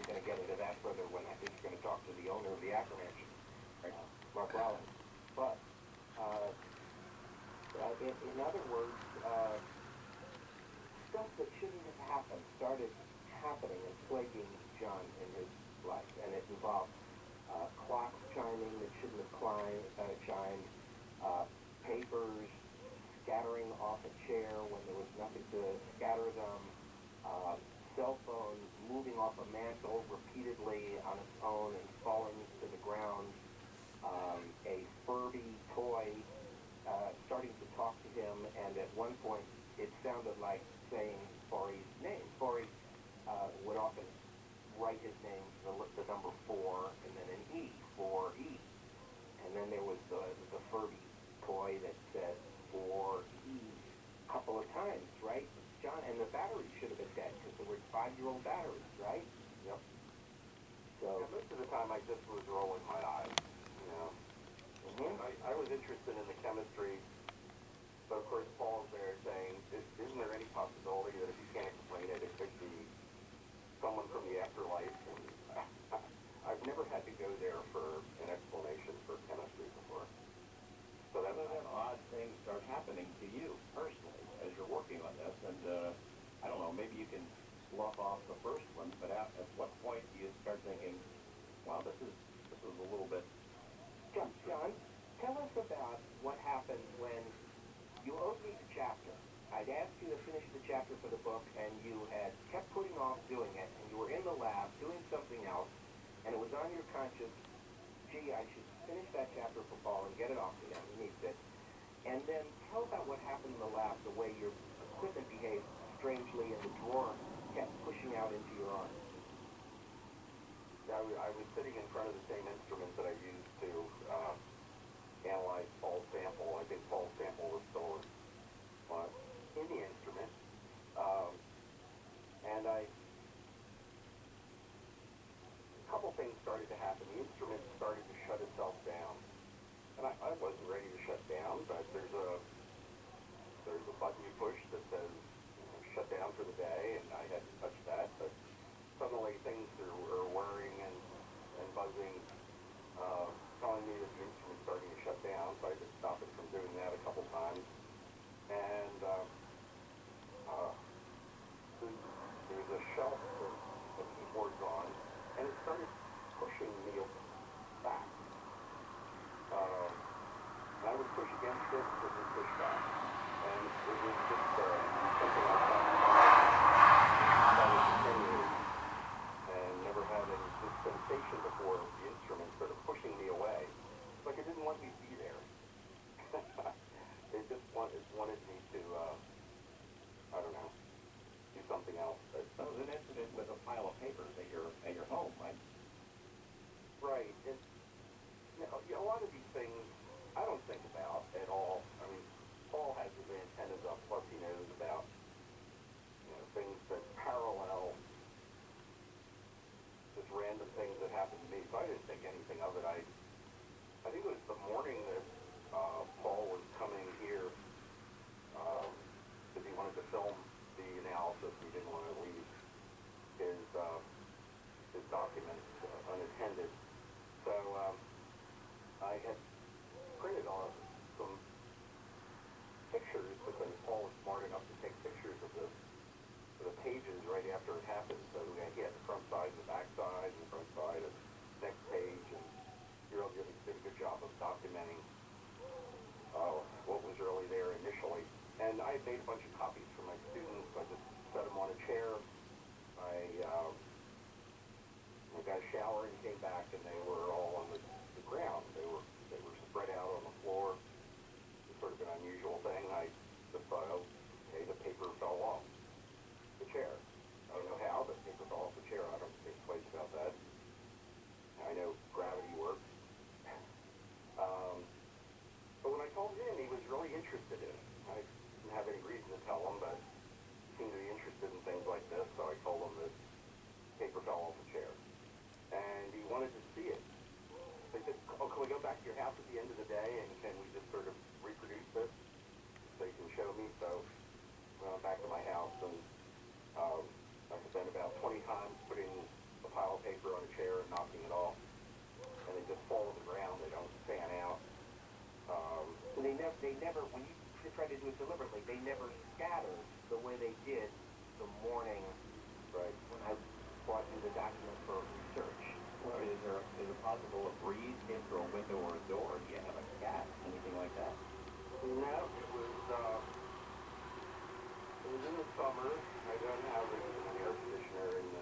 going to get into that further when I think you're going to talk to the owner of the Akron Mansion, right? Mark Rollins. But in other words, stuff that shouldn't have happened started happening and plaguing John in his life, and it involved clocks chiming that shouldn't have chimed, papers scattering off a chair when there was nothing to scatter them, cell phone moving off a mantle repeatedly on its own and falling to the ground, a Furby toy starting to talk to him, and at one point it sounded like saying Forey's name. Forey would often write his name, the number 4, and then an E, 4E. And then there was the Furby toy that said 4E a couple of times, right? John, and the batteries should have been dead because there were 5-year-old batteries, right? Yep. So yeah, most of the time I just was rolling my eyes, you know. I was interested in the chemistry, but of course Paul's there saying, isn't there any possibility that if you can't explain it, it could be someone from the afterlife? And I've never had to go there for an explanation for chemistry before. So that's when odd things start happening to you personally as you're working on this, and I don't know, maybe you can slough off the first one, but at what point do you start thinking, wow, this is a little bit... John, tell us about what happened when you owed me the chapter. I'd asked you to finish the chapter for the book, and you had kept putting off doing it, and you were in the lab doing something else, and it was on your conscience, gee, I should finish that chapter for Paul and get it off to him. He needs it. And then tell about what happened in the lab, the way your equipment behaved strangely, and the drawer kept pushing out into your arm. I was sitting in front of the same instrument that I used to analyze Paul's sample. I think Paul's sample was still in the instrument. And a couple things started to happen. The instrument started to shut itself down. And I wasn't ready to shut down, but there's a button you push that says, shut down for the day, and I hadn't touched that, but suddenly things are whirring and buzzing, telling me that the instrument's starting to shut down, so I had to stop it from doing that a couple times. And there's a shelf with the keyboards on, and it started pushing me back. And I would push against it, it would push back. And it was just something like that was continuing, and never had any sensation before the instrument sort of pushing me away. It's like it didn't want me to be there. It just wanted me to, I don't know, do something else. But it was an incident with a pile of papers at your home, right? Right. A lot of these things I don't think about at all. I mean, Paul has his antennas up, plus he knows about things that parallel just random things that happen to me. So I didn't think anything of it. I think it was the morning that Paul was coming here because he wanted to film the analysis. He didn't want to leave his documents unattended. So I had printed on some pictures because Paul was smart enough to take pictures of the pages right after it happened. So he had the front side and the back side and the front side of the next page, and he really did a good job of documenting what was really there initially. And I had made a bunch of copies for my students. I just set them on a chair. I got a shower and came back, and they were all on the ground. They were spread out on the floor. It's sort of an unusual thing. I just thought, okay, the paper fell off the chair. I don't know how, but paper fell off the chair. I don't think twice about that. I know gravity works. But when I told him, he was really interested in it. I didn't have any reason to tell him, but he seemed to be interested in things like this, so I told him that paper fell off the chair. And he wanted to see it. They said, oh, can we go back to your house at the end of the day, and can we just sort of reproduce this so you can show me? So I went back to my house, and I spent about 20 times putting a pile of never, when you try to do it deliberately, they never scatter the way they did the morning Right. when I brought you the document for research. Or is it possible a breeze came through a window or a door? Do you have a cat? Anything like that? No, it was in the summer. I don't have an air conditioner in